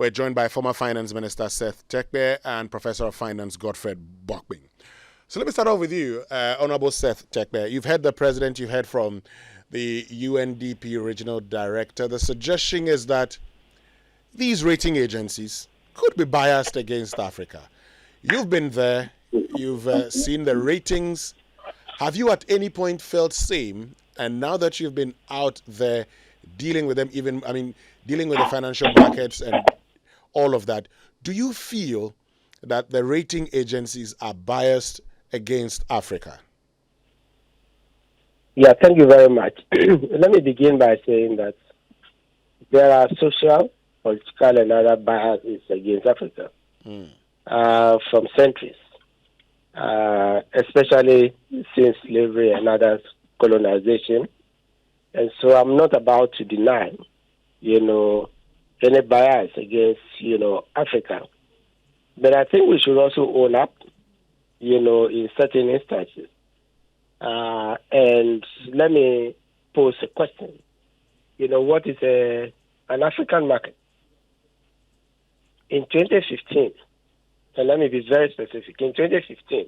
We're joined by former Finance Minister Seth Terkper and Professor of Finance Godfred Bokpin. So let me start off with you, Honorable Seth Terkper. You've heard the President, you heard from the UNDP Regional Director. The suggestion is that these rating agencies could be biased against Africa. You've been there, you've seen the ratings. Have you at any point felt same? And now that you've been out there dealing with them, dealing with the financial markets and all of that, do you feel that the rating agencies are biased against Africa? Yeah, thank you very much. Let me begin by saying that there are social, political, and other biases against Africa from centuries, especially since slavery and other colonization. And so I'm not about to deny, any bias against, Africa. But I think we should also own up, in certain instances. And let me pose a question. What is an African market? In 2015, and let me be very specific, in 2015,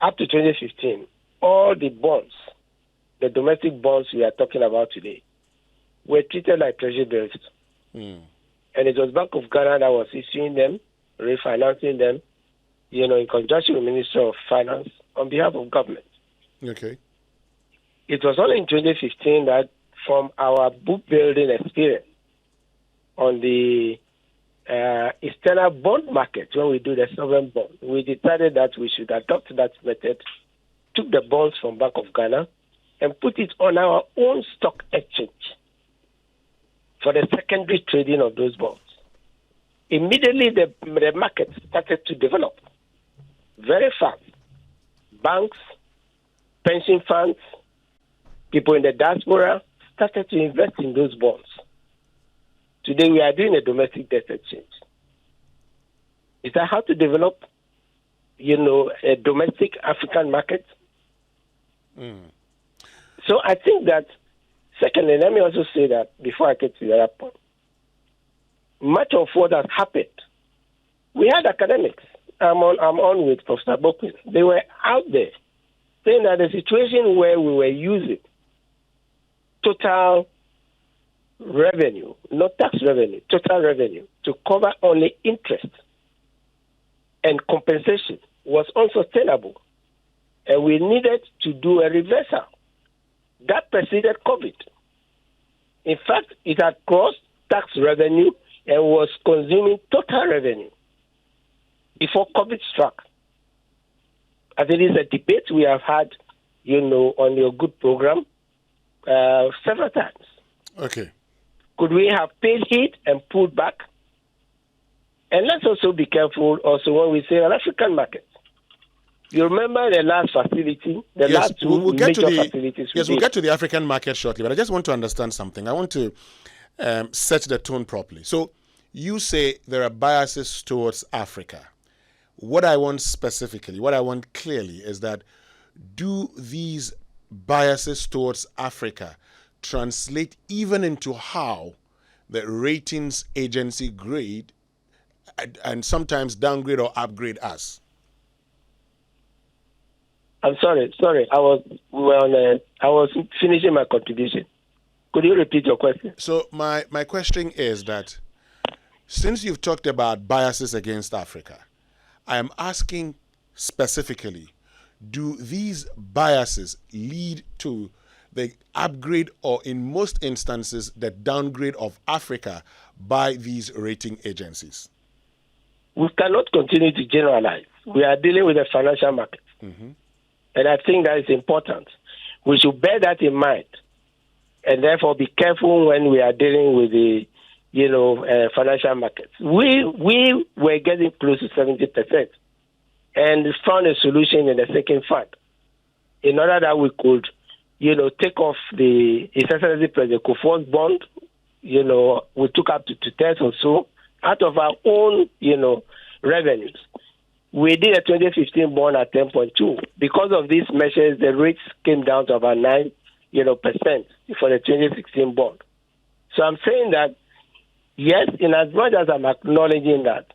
up to 2015, all the bonds, the domestic bonds we are talking about today, were treated like treasury bills. And it was Bank of Ghana that was issuing them, refinancing them, in conjunction with the Ministry of Finance on behalf of government. Okay. It was only in 2015 that from our book building experience on the external bond market, when we do the sovereign bond, we decided that we should adopt that method, took the bonds from Bank of Ghana and put it on our own stock exchange for the secondary trading of those bonds. Immediately, the market started to develop very fast. Banks, pension funds, people in the diaspora started to invest in those bonds. Today, we are doing a domestic debt exchange. Is that how to develop, a domestic African market? So I think that, secondly, let me also say that before I get to the other point, much of what has happened, we had academics. I'm on with Professor Bokpin. They were out there saying that the situation where we were using total revenue, not tax revenue, total revenue, to cover only interest and compensation was unsustainable. And we needed to do a reversal. That preceded COVID. In fact, it had crossed tax revenue and was consuming total revenue before COVID struck. As it is a debate we have had, on your good program several times. Okay. Could we have paid heed and pulled back? And let's also be careful also when we say an African market. You remember the last facility, last two major facilities? Yes, we'll get to the African market shortly, but I just want to understand something. I want to set the tone properly. So you say there are biases towards Africa. What I want specifically, what I want clearly is that do these biases towards Africa translate even into how the ratings agency grade and sometimes downgrade or upgrade us? I'm sorry. I was finishing my contribution. Could you repeat your question? So my question is that since you've talked about biases against Africa, I am asking specifically, do these biases lead to the upgrade or in most instances the downgrade of Africa by these rating agencies? We cannot continue to generalize. We are dealing with the financial market. And I think that is important. We should bear that in mind and therefore be careful when we are dealing with the, financial markets. We were getting close to 70% and found a solution in the second fund in order that we could, take off His Excellency President Kufuor's bond. We took up to 2/3 or so out of our own, revenues. We did a 2015 bond at 10.2. Because of these measures, the rates came down to about 9%, for the 2016 bond. So I'm saying that, Yes, in as much as I'm acknowledging that,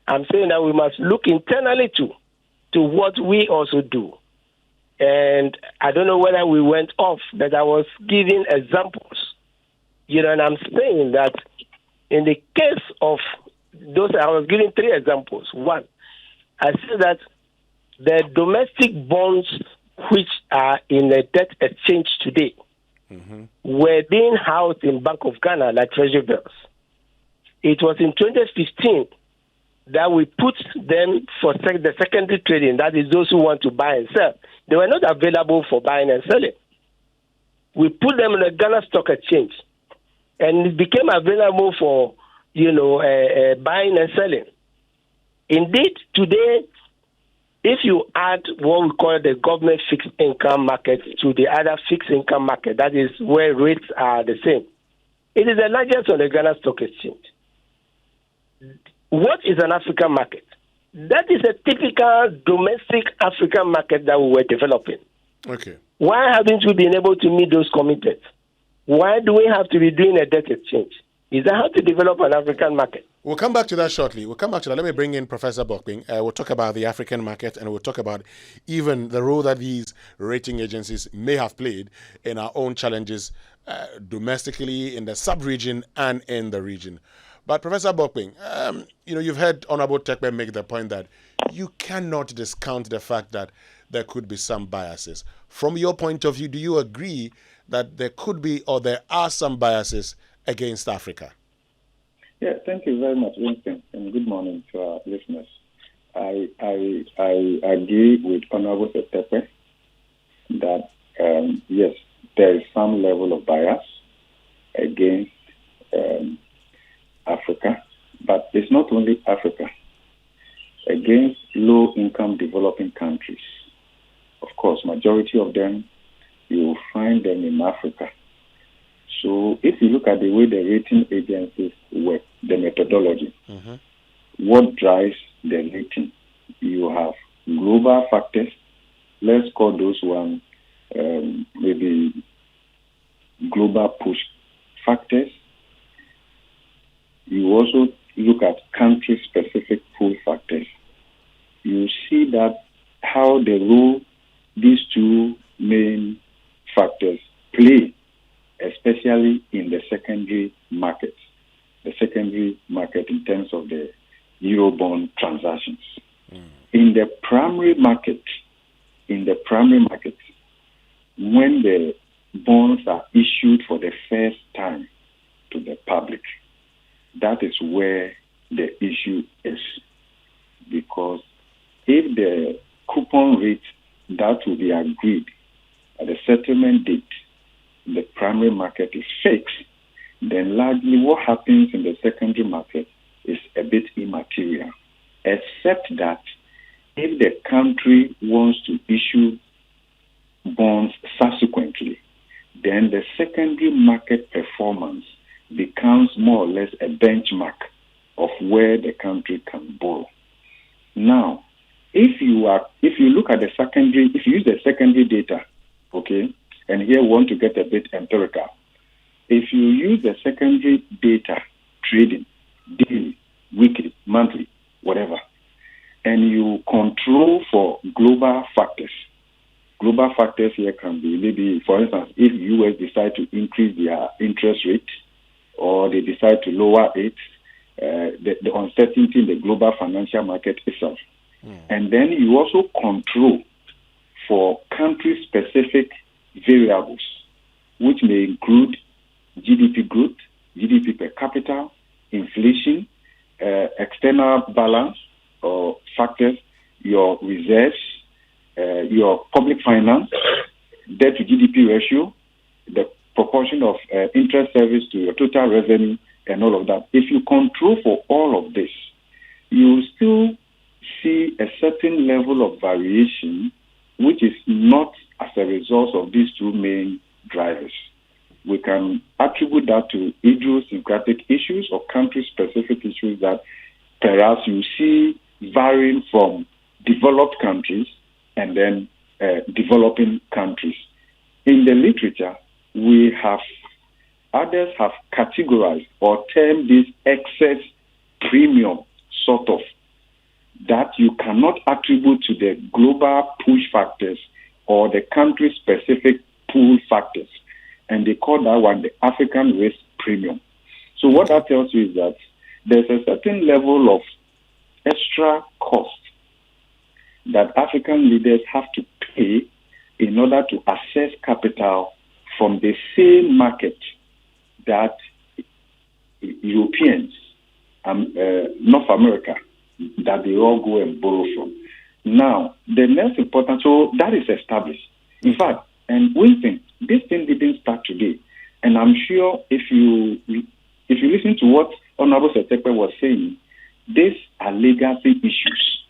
I'm saying that we must look internally to what we also do. And I don't know whether we went off, but I was giving examples. And I'm saying that in the case of those, I was giving 3 examples. One, I said that the domestic bonds which are in a debt exchange today were being housed in Bank of Ghana like treasury bills. It was in 2015 that we put them for the secondary trading, that is those who want to buy and sell. They were not available for buying and selling. We put them in the Ghana Stock Exchange, and it became available for, buying and selling. Indeed, today, if you add what we call the government fixed income market to the other fixed income market, that is where rates are the same, it is the largest on the Ghana Stock Exchange. What is an African market? That is a typical domestic African market that we were developing. Okay. Why haven't we been able to meet those commitments? Why do we have to be doing a debt exchange? Is that how to develop an African market? We'll come back to that shortly. Let me bring in Professor Bokpin. We'll talk about the African market, and we'll talk about even the role that these rating agencies may have played in our own challenges domestically, in the sub-region, and in the region. But Professor Bokpin, you've heard Honorable Terkper make the point that you cannot discount the fact that there could be some biases. From your point of view, do you agree that there could be or there are some biases against Africa? Yeah, thank you very much, Winston, and good morning to our listeners. I agree with Honorable Seth Terkper that, yes, there is some level of bias against Africa, but it's not only Africa, against low-income developing countries. Of course, majority of them, you will find them in Africa. So if you look at the way the rating agencies work, the methodology, what drives the rating? You have global factors. Let's call those one maybe global push factors. You also look at country-specific pull factors. You see that how the role these 2 main factors play, especially in the secondary market. The secondary market in terms of the Eurobond transactions. In the primary market, when the bonds are issued for the first time to the public, that is where the issue is. Because if the coupon rate that will be agreed at the settlement date, the primary market is fixed, then largely what happens in the secondary market is a bit immaterial, except that if the country wants to issue bonds subsequently, then the secondary market performance becomes more or less a benchmark of where the country can borrow. Now, if you look at the secondary, if you use the secondary data, okay, and here we want to get a bit empirical. If you use the secondary data, trading, daily, weekly, monthly, whatever, and you control for global factors here can be maybe, for instance, if U.S. decide to increase their interest rate or they decide to lower it, the uncertainty in the global financial market itself. And then you also control for country-specific variables, which may include GDP growth, GDP per capita, inflation, external balance or factors, your reserves, your public finance, debt to GDP ratio, the proportion of interest service to your total revenue, and all of that. If you control for all of this, you still see a certain level of variation, which is not as a result of these 2 main drivers. We can attribute that to idiosyncratic issues or country-specific issues that perhaps you see varying from developed countries and then developing countries. In the literature, we have others have categorized or termed this excess premium sort of, that you cannot attribute to the global push factors or the country-specific pull factors. And they call that one the African risk premium. So what that tells you is that there's a certain level of extra cost that African leaders have to pay in order to access capital from the same market that Europeans, North America, that they all go and borrow from. Now, the next important, so that is established. In fact, and one thing, this thing didn't start today. And I'm sure if you listen to what Honorable Seth Terkper was saying, these are legacy issues.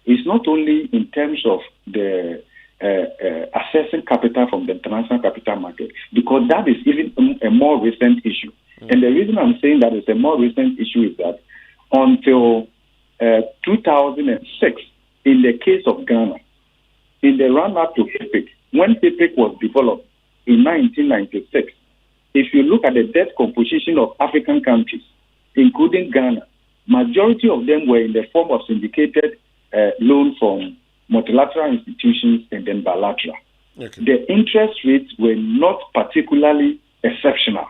It's not only in terms of the accessing capital from the international capital market, because that is even a more recent issue. And the reason I'm saying that is a more recent issue is that until 2006, in the case of Ghana, in the run-up to HIPIC, when HIPIC was developed in 1996, if you look at the debt composition of African countries, including Ghana, majority of them were in the form of syndicated loan from multilateral institutions and then bilateral. Okay. The interest rates were not particularly exceptional.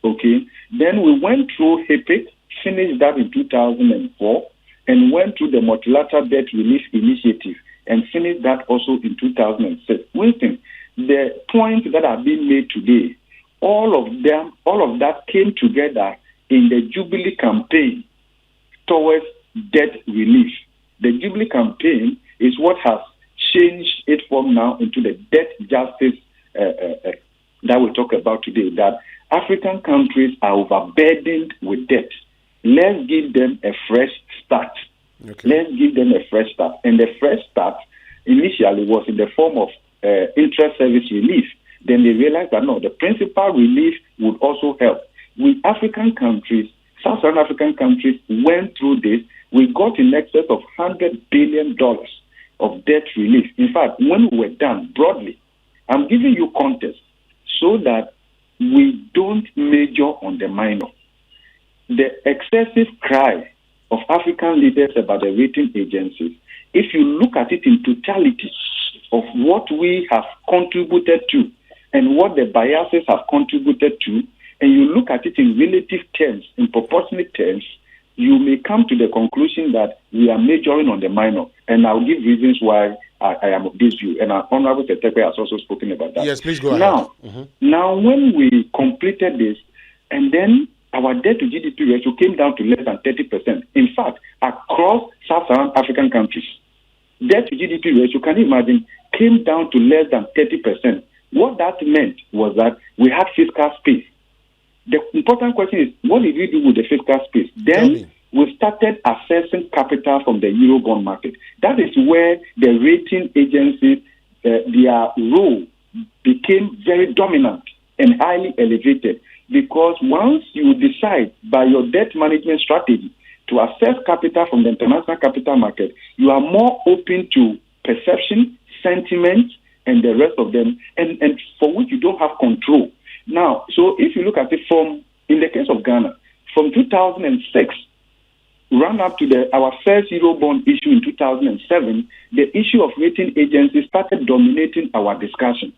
Okay. Then we went through HIPIC, finished that in 2004, and went through the multilateral debt relief initiative and finished that also in 2006. Listen, the points that are being made today, all of that came together in the Jubilee campaign towards debt relief. The Jubilee campaign is what has changed it from now into the debt justice that we talk about today, that African countries are overburdened with debt. Let's give them a fresh start. Okay. Let's give them a fresh start. And the fresh start initially was in the form of interest service relief. Then they realized that no, the principal relief would also help. We African countries, Southern African countries went through this. We got in excess of $100 billion of debt relief. In fact, when we were done broadly, I'm giving you context so that we don't major on the minor. The excessive cry of African leaders about the rating agencies, if you look at it in totality of what we have contributed to and what the biases have contributed to, and you look at it in relative terms, in proportionate terms, you may come to the conclusion that we are majoring on the minor. And I'll give reasons why I am of this view. And our Honorable Seth Terkper has also spoken about that. Yes, please go ahead. Now, when we completed this, and then our debt to GDP ratio came down to less than 30%. In fact, across Southern African countries, debt to GDP ratio, can you imagine, came down to less than 30%. What that meant was that we had fiscal space. The important question is, what did we do with the fiscal space? Then we started accessing capital from the Eurobond market. That is where the rating agencies, their role became very dominant and highly elevated. Because once you decide by your debt management strategy to access capital from the international capital market, you are more open to perception, sentiment, and the rest of them, and for which you don't have control. Now, so if you look at it in the case of Ghana, from 2006, run up to our first Eurobond issue in 2007, the issue of rating agencies started dominating our discussion.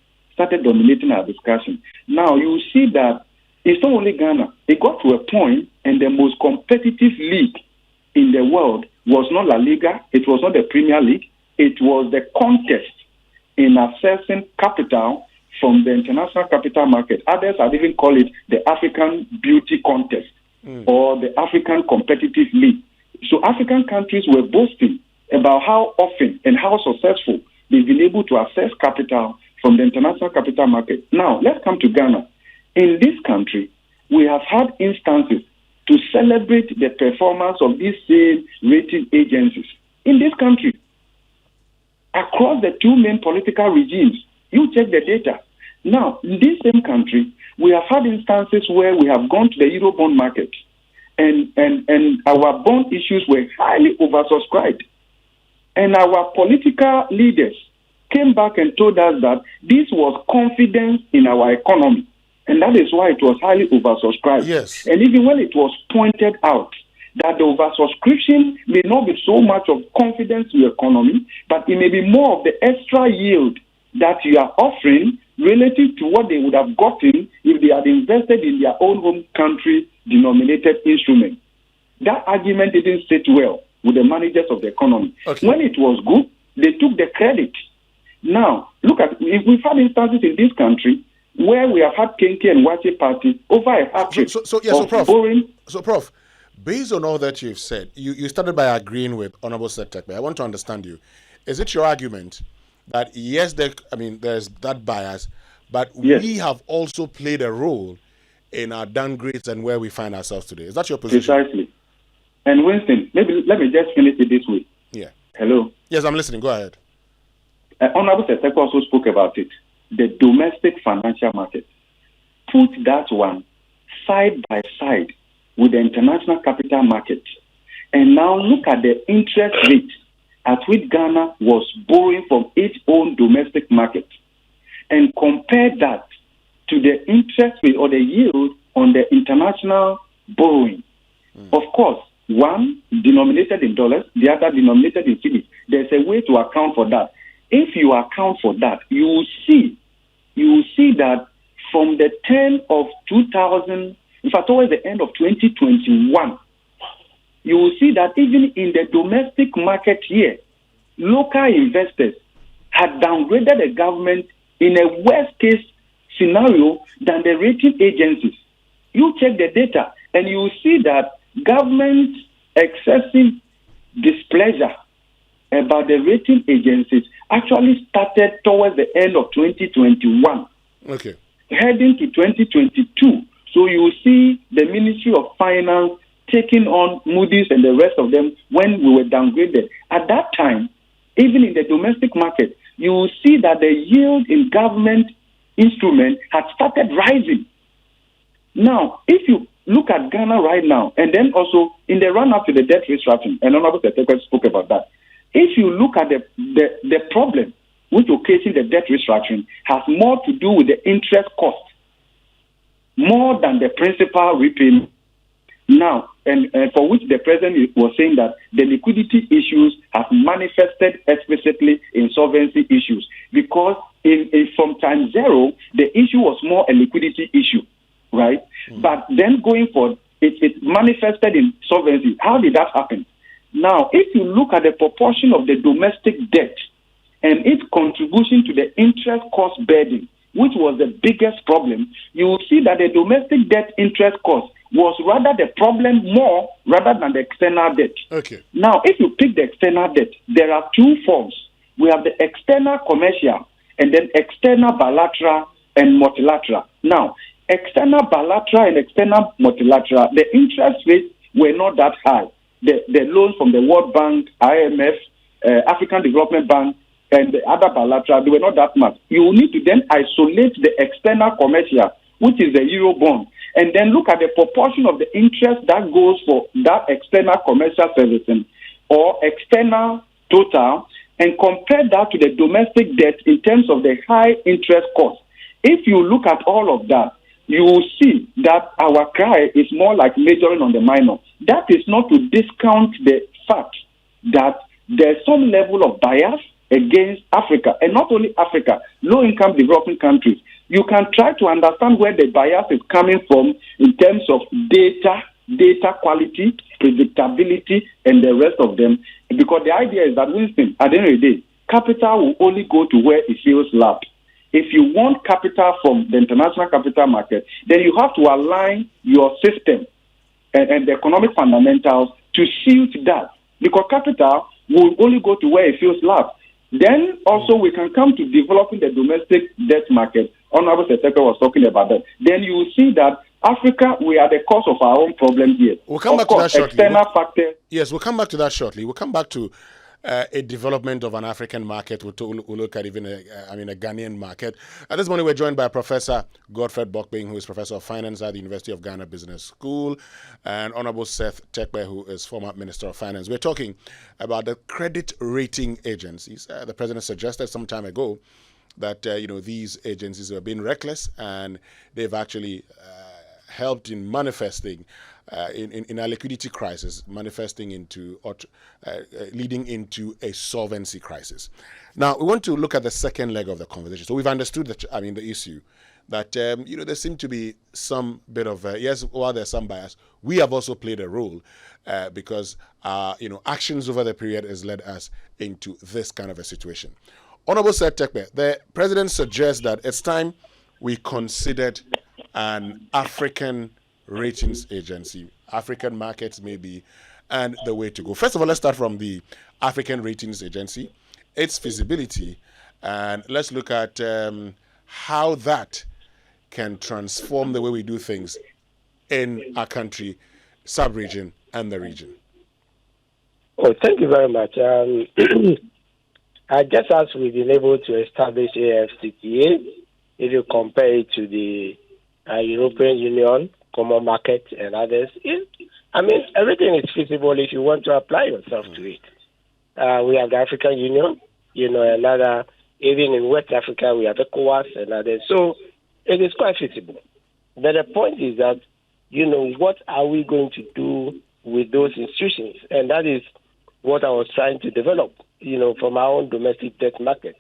Now, you see that it's not only Ghana. It got to a point, and the most competitive league in the world was not La Liga, it was not the Premier League, it was the contest in accessing capital from the international capital market. Others have even called it the African Beauty Contest or the African Competitive League. So African countries were boasting about how often and how successful they've been able to access capital from the international capital market. Now, let's come to Ghana. In this country, we have had instances to celebrate the performance of these same rating agencies. In this country, across the two main political regimes, you check the data. Now, in this same country, we have had instances where we have gone to the Eurobond market and our bond issues were highly oversubscribed. And our political leaders came back and told us that this was confidence in our economy. And that is why it was highly oversubscribed. Yes. And even when it was pointed out that the oversubscription may not be so much of confidence in the economy, but it may be more of the extra yield that you are offering relative to what they would have gotten if they had invested in their own home country denominated instrument. That argument didn't sit well with the managers of the economy. Okay. When it was good, they took the credit. Now, look at, if we've had instances in this country where we have had Kenke and Wache parties over a hat-trick of Prof. borrowing. So, Prof, based on all that you've said, you started by agreeing with Honorable Seth Terkper. I want to understand you. Is it your argument that, yes, there's that bias, but Yes, we have also played a role in our downgrades and where we find ourselves today? Is that your position? precisely. And Winston, maybe let me just finish it this way. Yeah. Hello. Yes, I'm listening. Go ahead. Honorable Seth Terkper also spoke about it. The domestic financial market. Put that one side by side with the international capital market. And now look at the interest rate at which Ghana was borrowing from its own domestic market. And compare that to the interest rate or the yield on the international borrowing. Of course, one denominated in dollars, the other denominated in cedis. There's a way to account for that. If you account for that, you will see that from the turn of 2000, in fact, towards the end of 2021, you will see that even in the domestic market here, local investors had downgraded the government in a worst case scenario than the rating agencies. You check the data and you will see that government excessive displeasure about the rating agencies actually started towards the end of 2021. Okay. Heading to 2022. So you will see the Ministry of Finance taking on Moody's and the rest of them when we were downgraded. At that time, even in the domestic market, you will see that the yield in government instrument had started rising. Now, if you look at Ghana right now, and then also in the run-up to the debt restructuring, and Honorable Seth Terkper spoke about that, if you look at the problem which occasioned the debt restructuring has more to do with the interest cost, more than the principal repayment. Now, and for which the President was saying that the liquidity issues have manifested explicitly in solvency issues, because from time zero, the issue was more a liquidity issue, right? But then going forward, it manifested in solvency. How did that happen? Now, if you look at the proportion of the domestic debt and its contribution to the interest cost burden, which was the biggest problem, you will see that the domestic debt interest cost was rather the problem more rather than the external debt. Okay. Now, if you pick the external debt, there are two forms. We have the external commercial and then external bilateral and multilateral. Now, external bilateral and external multilateral, the interest rates were not that high. The loans from the World Bank, IMF, African Development Bank, and the other bilateral, they were not that much. You will need to then isolate the external commercial, which is the Euro bond, and then look at the proportion of the interest that goes for that external commercial servicing or external total, and compare that to the domestic debt in terms of the high interest cost. If you look at all of that, you will see that our cry is more like majoring on the minor. That is not to discount the fact that there's some level of bias against Africa, and not only Africa, low-income developing countries. You can try to understand where the bias is coming from in terms of data quality, predictability, and the rest of them. Because the idea is that, Winston, at the end of the day, capital will only go to where it feels loved. If you want capital from the international capital market, then you have to align your system and the economic fundamentals to suit that. Because capital will only go to where it feels loved. Then also we can come to developing the domestic debt market. Honorable Seth Terkper was talking about that. Then you will see that Africa, we are the cause of our own problems here. We'll come back to that shortly. External factors. Yes, we'll come back to that shortly. We'll come back to a development of an African market. We'll look at even a Ghanaian market. This morning we're joined by Professor Godfred Bokpin, who is Professor of Finance at the University of Ghana Business School, and Honorable Seth Terkper, who is former Minister of Finance. We're talking about the credit rating agencies. The President suggested some time ago that these agencies have been reckless, and they've actually helped in manifesting in a liquidity crisis, manifesting into leading into a solvency crisis. Now we want to look at the second leg of the conversation. So we've understood the issue that there seemed to be some bit of yes, while there's some bias, we have also played a role because actions over the period has led us into this kind of a situation. Honorable Seth Terkper, the president suggests that it's time we considered an African ratings agency, African markets maybe, and the way to go. First of all, let's start from the African ratings agency, its feasibility, and let's look at how that can transform the way we do things in our country, sub-region, and the region. Oh, thank you very much. I guess as we've been able to establish AFCTA, if you compare it to the European Union, Common Market, and others, everything is feasible if you want to apply yourself to it. We have the African Union, another, even in West Africa, we have ECOWAS and others. So it is quite feasible. But the point is that, what are we going to do with those institutions? And that is what I was trying to develop, from our own domestic debt market.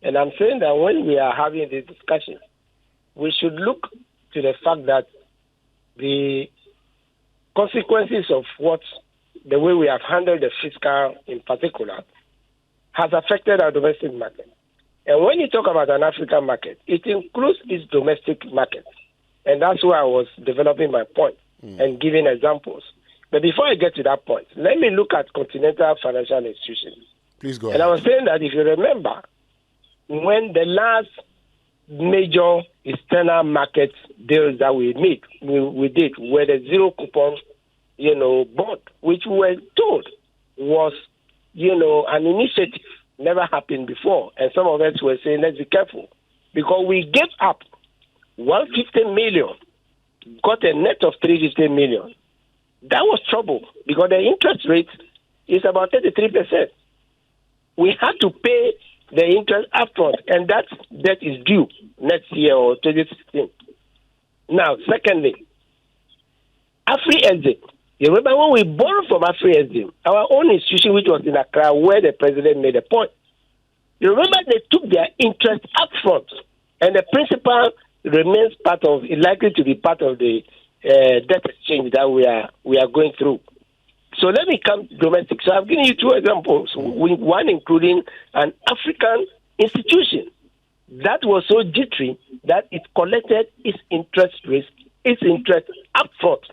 And I'm saying that when we are having this discussion, we should look to the fact that the consequences of the way we have handled the fiscal in particular has affected our domestic market. And when you talk about an African market, it includes its domestic market. And that's where I was developing my point and giving examples. But before I get to that point, let me look at continental financial institutions. Please go ahead. And I was saying that if you remember, when the last major external market deals that we did were the zero coupon, bond, which we were told was, an initiative never happened before. And some of us were saying, let's be careful, because we gave up 150 million, got a net of 350 million. That was trouble because the interest rate is about 33%. We had to pay the interest upfront, and that debt is due next year or 2016. Now, secondly, AfriExim. You remember when we borrowed from AfriExim, our own institution, which was in Accra, where the president made a point. You remember they took their interest upfront, and the principal remains likely to be part of the debt exchange that we are going through. So let me come domestic. So I've given you two examples, one including an African institution that was so jittery that it collected its interest upfront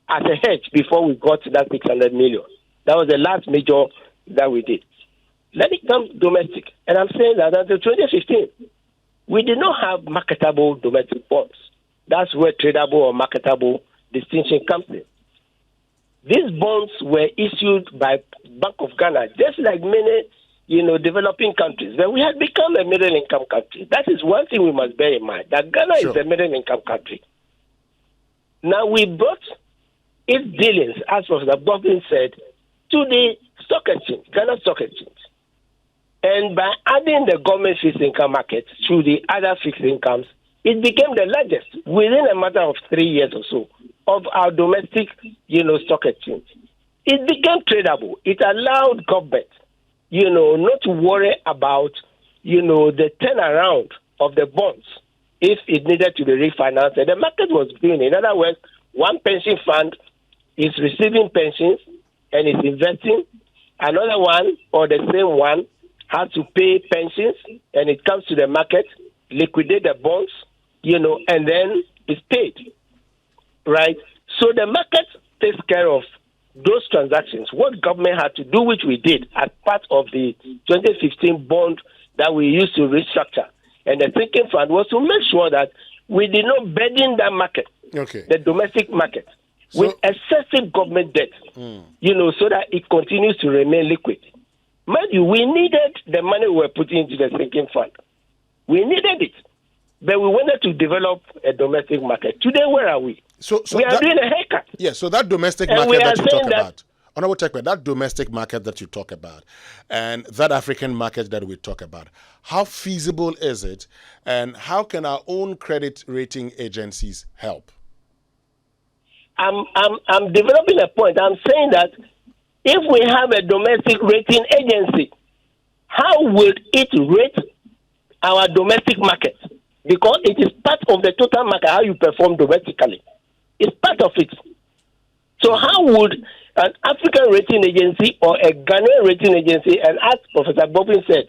as a hedge before we got to that 600 million. That was the last major that we did. Let me come domestic. And I'm saying that until 2015, we did not have marketable domestic bonds. That's where tradable or marketable distinction comes in. These bonds were issued by Bank of Ghana, just like many, developing countries. But we had become a middle-income country. That is one thing we must bear in mind, that Ghana is a middle-income country. Now, we brought its dealings, as Professor Bokpin said, to the stock exchange, Ghana Stock Exchange. And by adding the government fixed income market to the other fixed incomes, it became the largest within a matter of 3 years or so of our domestic, stock exchange. It became tradable. It allowed government, not to worry about, the turnaround of the bonds if it needed to be refinanced. And the market was green. In other words, one pension fund is receiving pensions and is investing. Another one, or the same one, has to pay pensions, and it comes to the market, liquidate the bonds, and then it's paid, right? So the market takes care of those transactions. What government had to do, which we did as part of the 2015 bond that we used to restructure, and the thinking fund was to make sure that we did not burden that market, the domestic market, with excessive government debt, so that it continues to remain liquid. Mind you, we needed the money we were putting into the sinking fund. We needed it. But we wanted to develop a domestic market. Today, where are we? So we are doing a haircut. Yeah, so that domestic market that you talk about. Honorable Terkper, that domestic market that you talk about and that African market that we talk about, how feasible is it, and how can our own credit rating agencies help? I'm developing a point. I'm saying that if we have a domestic rating agency, how would it rate our domestic market? Because it is part of the total market, how you perform domestically. It's part of it. So how would an African rating agency or a Ghanaian rating agency, and as Professor Bokpin said,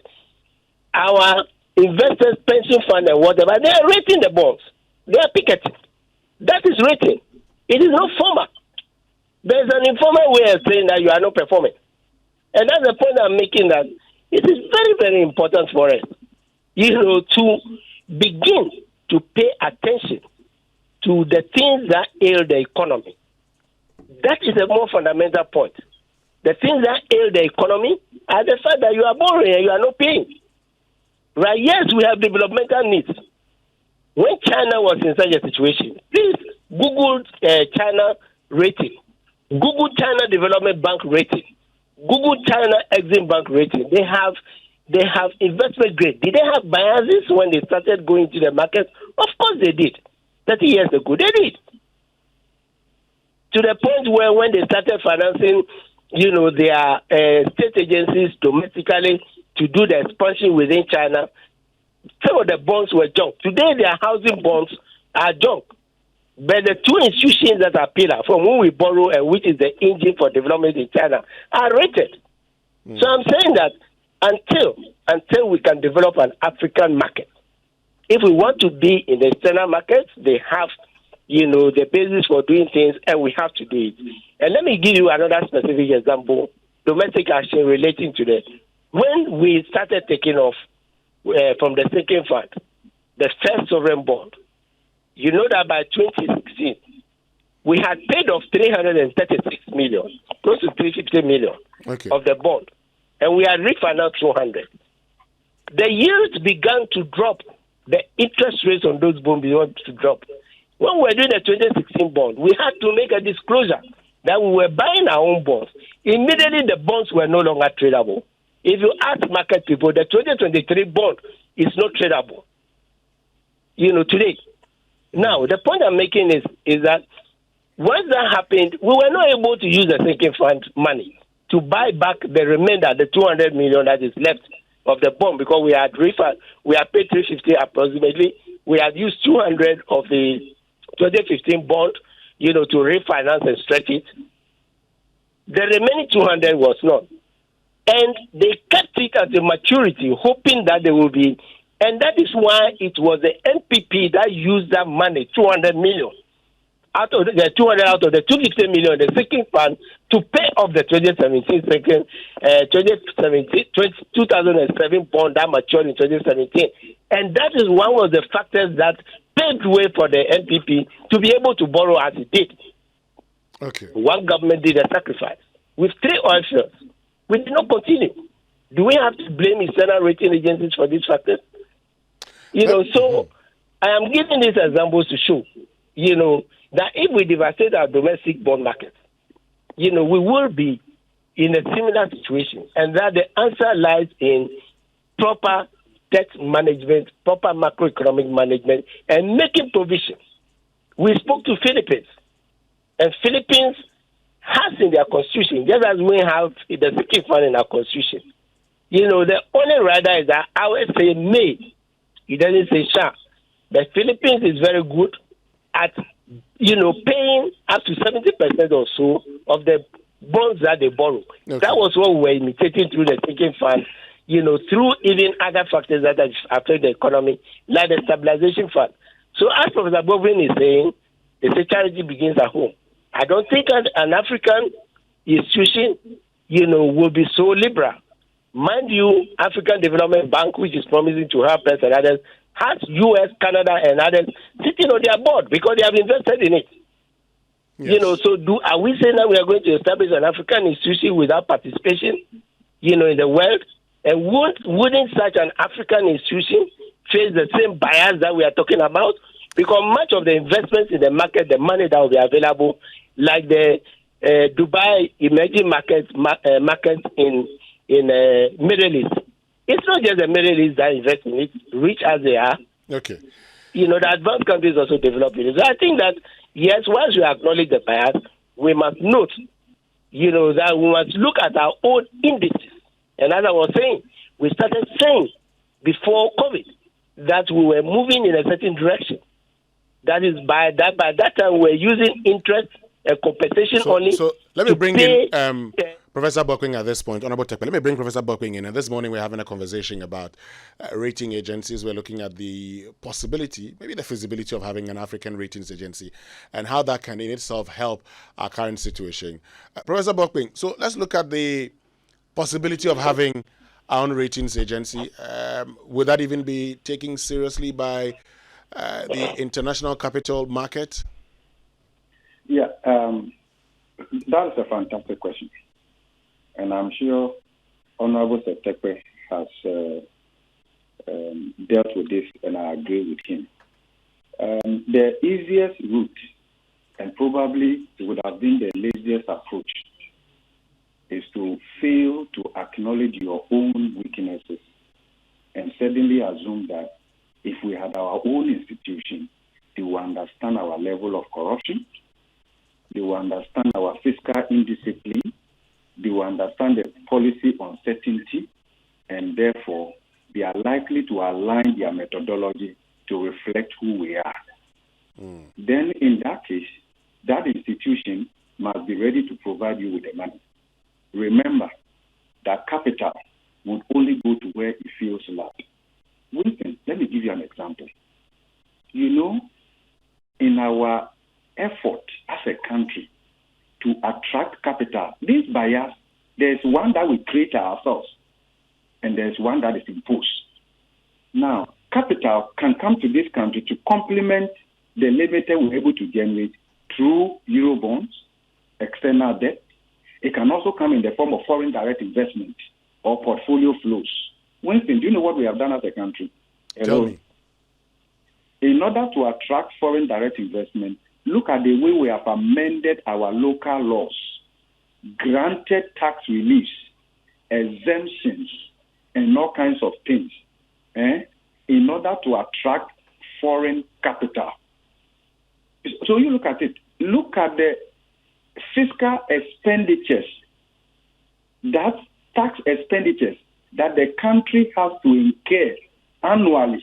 our investors, pension fund and whatever, they are rating the bonds. They are picketing. That is rating. It is not formal. There's an informal way of saying that you are not performing. And that's the point I'm making, that it is very, very important for us, to begin to pay attention to the things that ail the economy. That is a more fundamental point. The things that ail the economy are the fact that you are borrowing and you are not paying. Right? Yes, we have developmental needs. When China was in such a situation, please Google China rating. Google China Development Bank rating. Google China Exim Bank rating. They have investment grade. Did they have biases when they started going to the market? Of course they did. 30 years ago, they did. To the point where when they started financing, their state agencies domestically to do the expansion within China, some of the bonds were junk. Today, their housing bonds are junk. But the two institutions that are pillar from whom we borrow and which is the engine for development in China are rated. So I'm saying that until we can develop an African market, if we want to be in the external markets, they have, the basis for doing things, and we have to do it. And let me give you another specific example, domestic action relating to that. When we started taking off from the sinking fund, the first sovereign bond, you know that by 2016, we had paid off 336 million, close to 350 million of the bond, and we had refinanced 200. The yields began to drop. The interest rates on those bonds began to drop. When we were doing the 2016 bond, we had to make a disclosure that we were buying our own bonds. Immediately, the bonds were no longer tradable. If you ask market people, the 2023 bond is not tradable. Today. Now, the point I'm making is that once that happened, we were not able to use the sinking fund money to buy back the remainder, the 200 million that is left of the bond, because we had paid 350 approximately. We had used 200 of the 2015 bond, to refinance and stretch it. The remaining 200 was not. And they kept it at the maturity, hoping that they will be. And that is why it was the NPP that used that money, 200 million, out of the 200 out of the 250 million, the sinking fund, to pay off the 2007 bond that matured in 2017. And that is one of the factors that paved the way for the NPP to be able to borrow as it did. Okay. One government did a sacrifice. With 3 oil fields, we did not continue. Do we have to blame external rating agencies for these factors? So I am giving these examples to show, that if we devastate our domestic bond market, we will be in a similar situation, and that the answer lies in proper debt management, proper macroeconomic management, and making provisions. We spoke to Philippines, and Philippines has in their constitution, just as we have the sinking fund in our constitution. The only rider is that I would say may. It doesn't say shall. The Philippines is very good at, paying up to 70% or so of the bonds that they borrow. Okay. That was what we were imitating through the sinking fund, through even other factors that affect the economy, like the stabilization fund. So as Professor Bokpin is saying, they say charity begins at home. I don't think an African institution, will be so liberal. Mind you, African Development Bank, which is promising to help us and others, has U.S., Canada, and others sitting on their board because they have invested in it. Yes. Are we saying that we are going to establish an African institution without participation, in the world? And wouldn't such an African institution face the same bias that we are talking about? Because much of the investments in the market, the money that will be available, like the Dubai emerging markets in Middle East. It's not just the Middle East that invest in it, rich as they are. Okay. The advanced countries also develop it. So I think that, yes, once we acknowledge the bias, we must note, that we must look at our own indices. And as I was saying, we started saying before COVID that we were moving in a certain direction. That is by that time we're using interest and compensation only. So let me bring in Professor Bokpin at this point, Honorable Terkper. Let me bring Professor Bokpin in. And this morning we're having a conversation about rating agencies. We're looking at the possibility, maybe the feasibility of having an African ratings agency and how that can in itself help our current situation. Professor Bokpin, so let's look at the possibility of having our own ratings agency. Would that even be taken seriously by the international capital market? Yeah, that is a fantastic question. And I'm sure Honorable Seth Terkper has dealt with this, and I agree with him. The easiest route, and probably would have been the laziest approach, is to fail to acknowledge your own weaknesses and suddenly assume that if we had our own institution, they will understand our level of corruption, they will understand our fiscal indiscipline, they will understand the policy uncertainty, and therefore they are likely to align their methodology to reflect who we are. Then in that case, that institution must be ready to provide you with the money. Remember that capital would only go to where it feels loved. Winston, let me give you an example. In our effort as a country to attract capital, this bias, there's one that we create ourselves, and there's one that is imposed. Now, capital can come to this country to complement the limited we're able to generate through Eurobonds, external debt. It can also come in the form of foreign direct investment or portfolio flows. Winston, do you know what we have done as a country? Tell me. In order to attract foreign direct investment, look at the way we have amended our local laws, granted tax reliefs, exemptions, and all kinds of things, in order to attract foreign capital. So you look at it. Look at the fiscal expenditures, that tax expenditures that the country has to incur annually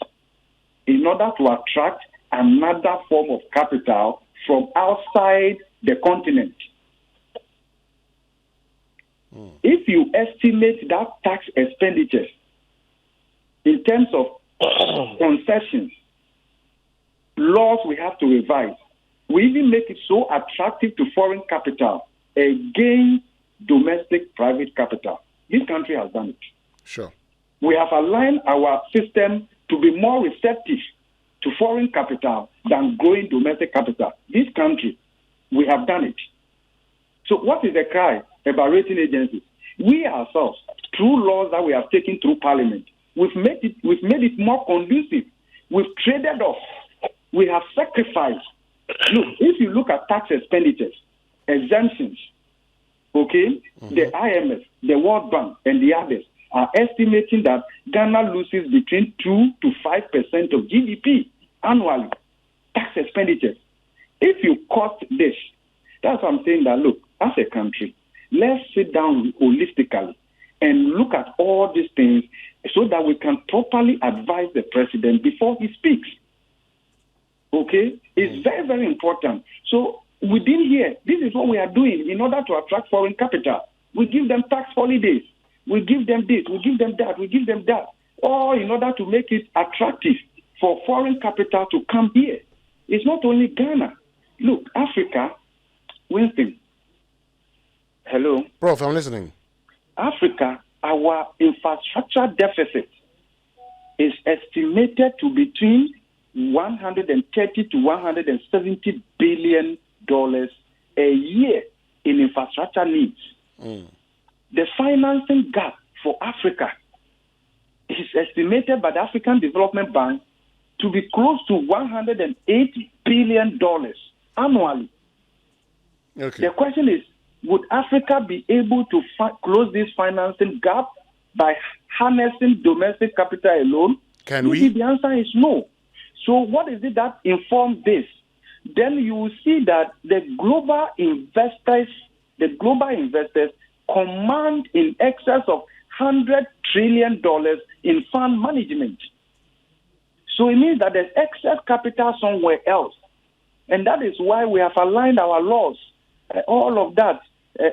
in order to attract another form of capital from outside the continent. If you estimate that tax expenditures in terms of concessions, laws we have to revise, we even make it so attractive to foreign capital against domestic private capital. This country has done it. Sure. We have aligned our system to be more receptive to foreign capital than growing domestic capital. This country, we have done it. So what is the cry about rating agencies? We ourselves, through laws that we have taken through Parliament, we've made it more conducive. We've traded off. We have sacrificed. Look, if you look at tax expenditures, exemptions, the IMF, the World Bank, and the others are estimating that Ghana loses between 2 to 5% of GDP annually. Tax expenditures. If you cut this, that's what I'm saying that, look, as a country, let's sit down holistically and look at all these things so that we can properly advise the president before he speaks. Okay? It's very, very important. So within here, this is what we are doing in order to attract foreign capital. We give them tax holidays. We give them this. We give them that. We give them that. All in order to make it attractive for foreign capital to come here. It's not only Ghana. Look, Africa, Winston. Hello? Prof, I'm listening. Africa, our infrastructure deficit is estimated to between $130 to $170 billion a year in infrastructure needs. The financing gap for Africa is estimated by the African Development Bank to be close to $180 billion annually. Okay. The question is, would Africa be able to close this financing gap by harnessing domestic capital alone? Can we? The answer is no. So what is it that informs this? Then you will see that the global investors command in excess of $100 trillion in fund management. So it means that there's excess capital somewhere else. And that is why we have aligned our laws, all of that,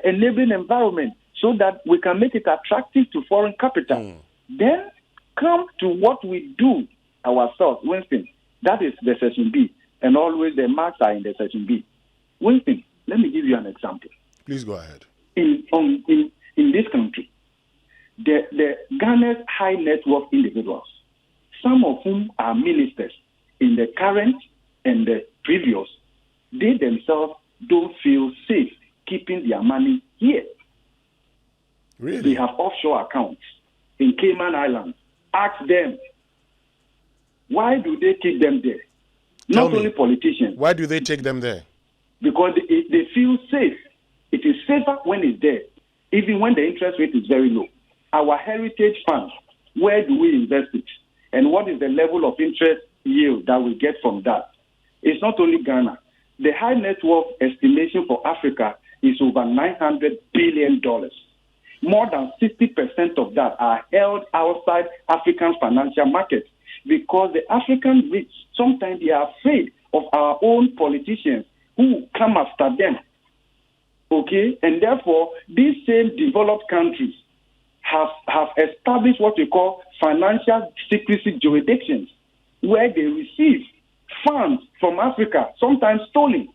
enabling environment, so that we can make it attractive to foreign capital. Then come to what we do ourselves, Winston. That is the section B. And always the marks are in the section B. Winston, let me give you an example. Please go ahead. In this country, the Ghana's high net worth individuals, some of whom are ministers in the current and the previous, they themselves don't feel safe keeping their money here. Really? They have offshore accounts in Cayman Islands. Ask them, why do they keep them there? Not only politicians. Why do they take them there? Because they feel safe. It is safer when it's there, even when the interest rate is very low. Our heritage funds, where do we invest it? And what is the level of interest yield that we get from that? It's not only Ghana. The high net worth estimation for Africa is over $900 billion. More than 60% of that are held outside African financial markets, because the African rich, sometimes they are afraid of our own politicians who come after them. Okay? And therefore, these same developed countries have established what we call financial secrecy jurisdictions, where they receive funds from Africa, sometimes stolen.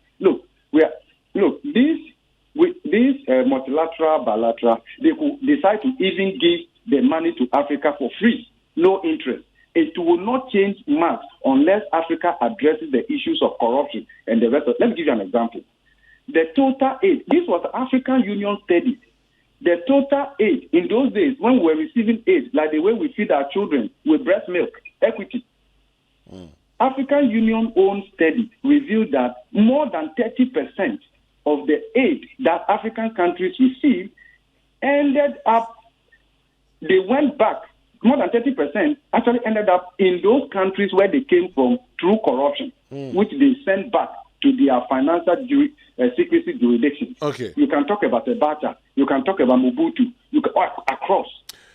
These multilateral, bilateral, they could decide to even give the money to Africa for free, no interest. It will not change much unless Africa addresses the issues of corruption and the rest of it. Let me give you an example. The total aid, this was African Union study. The total aid in those days when we were receiving aid, like the way we feed our children with breast milk, equity. African Union own study revealed that more than 30% of the aid that African countries received ended up, they went back. More than 30% actually ended up in those countries where they came from through corruption, which they sent back to their financial secrecy jurisdiction. Okay. You can talk about Abacha, you can talk about Mobutu, you can across.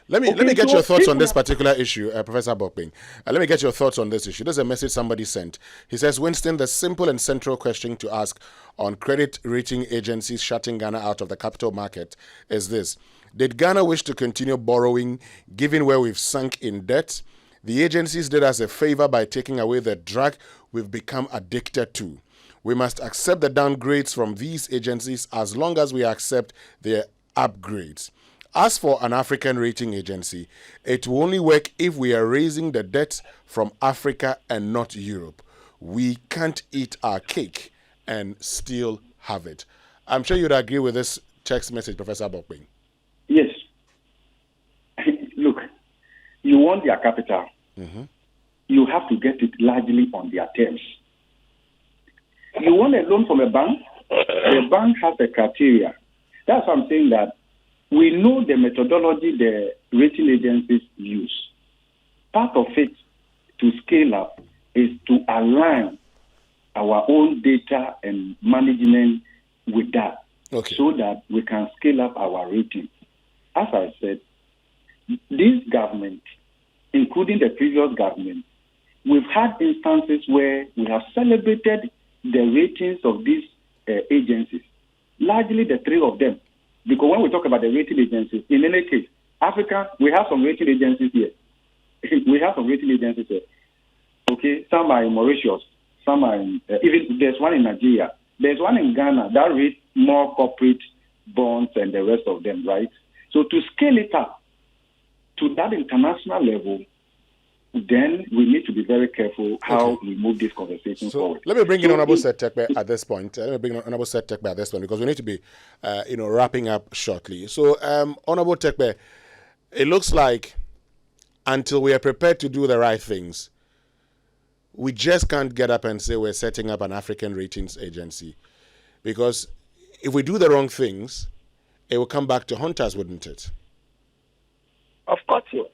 Let me get your thoughts on this particular issue, Professor Bokpin. Let me get your thoughts on this issue. There's a message somebody sent. He says, Winston, the simple and central question to ask on credit rating agencies shutting Ghana out of the capital market is this. Did Ghana wish to continue borrowing, given where we've sunk in debt? The agencies did us a favor by taking away the drug we've become addicted to. We must accept the downgrades from these agencies as long as we accept their upgrades. As for an African rating agency, it will only work if we are raising the debt from Africa and not Europe. We can't eat our cake and still have it. I'm sure you'd agree with this text message, Professor Bokpin. Yes. Look, you want their capital. Mm-hmm. You have to get it largely on their terms. You want a loan from a bank? The bank has a criteria. That's why I'm saying that we know the methodology the rating agencies use. Part of it to scale up is to align our own data and management with that, so that we can scale up our rating. As I said, this government, including the previous government, we've had instances where we have celebrated the ratings of these agencies, largely the three of them. Because when we talk about the rating agencies, in any case, Africa, we have some rating agencies here. Okay, some are in Mauritius, some are in, even there's one in Nigeria. There's one in Ghana that rates more corporate bonds and the rest of them, right? So to scale it up to that international level, then we need to be very careful how we move this conversation forward. Let me bring in Honorable Seth Terkper at this point. Because we need to be, wrapping up shortly. So, Honorable Terkper, it looks like until we are prepared to do the right things, we just can't get up and say we're setting up an African ratings agency. Because if we do the wrong things, it will come back to haunt us, wouldn't it? Of course, yes.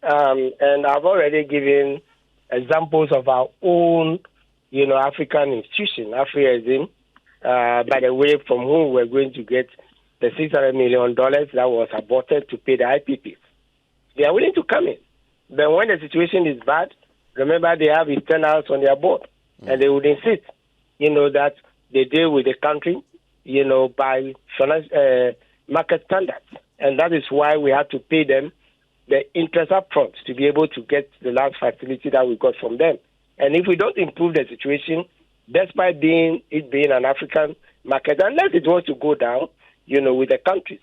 And I've already given examples of our own, African institution, Afrianism, by the way, from whom we're going to get the $600 million that was aborted to pay the IPPs. They are willing to come in. But when the situation is bad, remember they have externals on their board, and they would insist, that they deal with the country, by market standards. And that is why we have to pay them the interest up front to be able to get the last facility that we got from them. And if we don't improve the situation, despite it being an African market, unless it wants to go down, with the countries,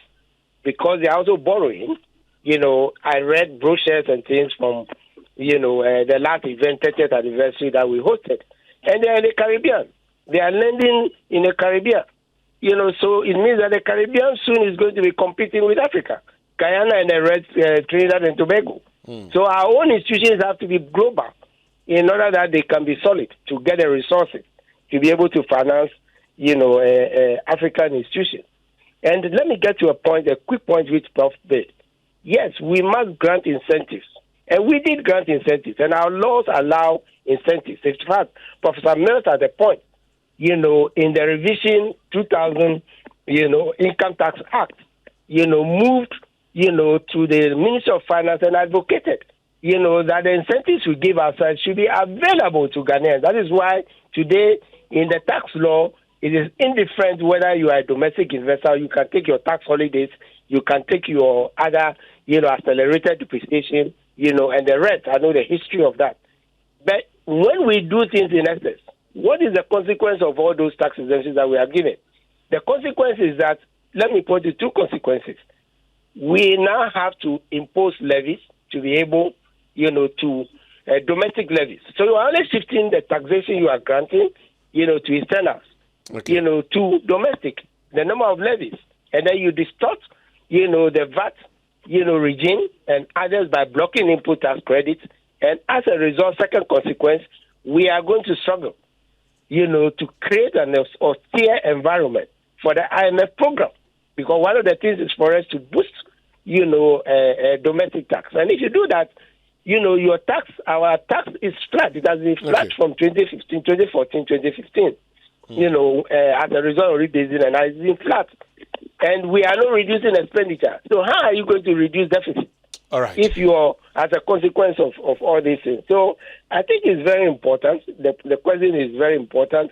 because they're also borrowing. I read brochures and things from, the last event, 30th anniversary that we hosted. And they're in the Caribbean. They are lending in the Caribbean. So it means that the Caribbean soon is going to be competing with Africa, Guyana and the rest, Trinidad and Tobago. So our own institutions have to be global in order that they can be solid to get the resources to be able to finance, African institutions. And let me get to a quick point which Prof made. Yes, we must grant incentives. And we did grant incentives, and our laws allow incentives. In fact, Professor Mills at the point, in the revision 2000, Income Tax Act, moved, to the Ministry of Finance and advocated, that the incentives we give ourselves should be available to Ghanaians. That is why today in the tax law, it is indifferent whether you are a domestic investor, you can take your tax holidays, you can take your other, accelerated depreciation, and the rest. I know the history of that. But when we do things in excess, what is the consequence of all those tax exemptions that we are given? The consequence is that, let me point to two consequences. We now have to impose levies to be able, to domestic levies. So you are only shifting the taxation you are granting, to externals, to domestic, the number of levies. And then you distort, the VAT, regime and others by blocking input tax credits. And as a result, second consequence, we are going to struggle, to create an austere environment for the IMF program. Because one of the things is for us to boost, domestic tax. And if you do that, our tax is flat. It has been flat from 2015, 2014, 2015. As a result of rebasing, and it's been flat. And we are not reducing expenditure. So how are you going to reduce deficit? All right. If you are as a consequence of all these things. So I think it's very important. The question is very important.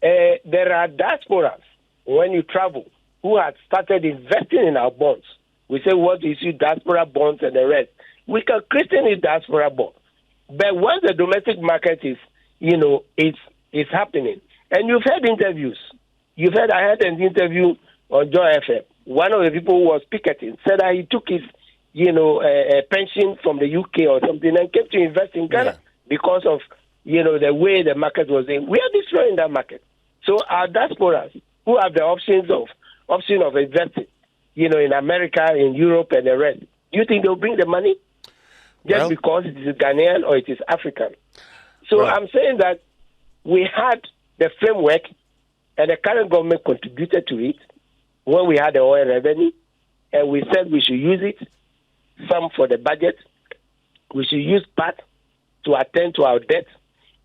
There are diasporas, when you travel, who have started investing in our bonds. We say what issue diaspora bonds and the rest. We can christen it diaspora bonds. But once the domestic market is happening, and you've heard interviews. I had an interview on Joy FM. One of the people who was picketing said that he took his, a pension from the UK or something and came to invest in Ghana because of, the way the market was in. We are destroying that market. So our diasporas who have the option of investing, in America, in Europe, and the rest, do you think they'll bring the money just because it is Ghanaian or it is African? So I'm saying that we had the framework, and the current government contributed to it when we had the oil revenue, and we said we should use it, some for the budget. We should use part to attend to our debt.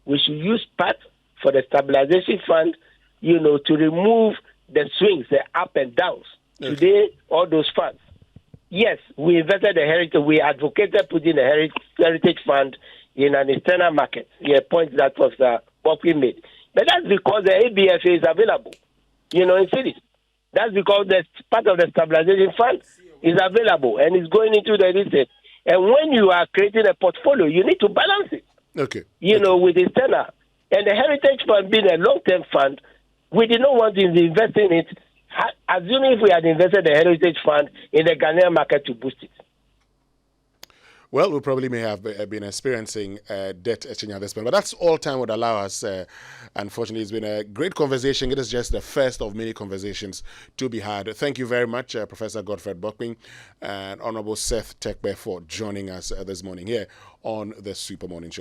We should use part for the stabilization fund, to remove the swings, the up and downs. Okay. Today, all those funds. Yes, we invested the heritage. We advocated putting the heritage fund in an external market. Yeah, point that was Bokpin made. But that's because the ABFA is available, in cities. That's because the part of the stabilization fund is available and is going into the research. And when you are creating a portfolio, you need to balance it. Okay. With external. And the heritage fund being a long-term fund, we did not want to invest in it, assuming if we had invested the heritage fund in the Ghanaian market to boost it. Well, we probably may have been experiencing debt etching at this point, but that's all time would allow us. Unfortunately, it's been a great conversation. It is just the first of many conversations to be had. Thank you very much, Professor Godfred Bokpin and Honorable Seth Terkper for joining us this morning here on the Super Morning Show.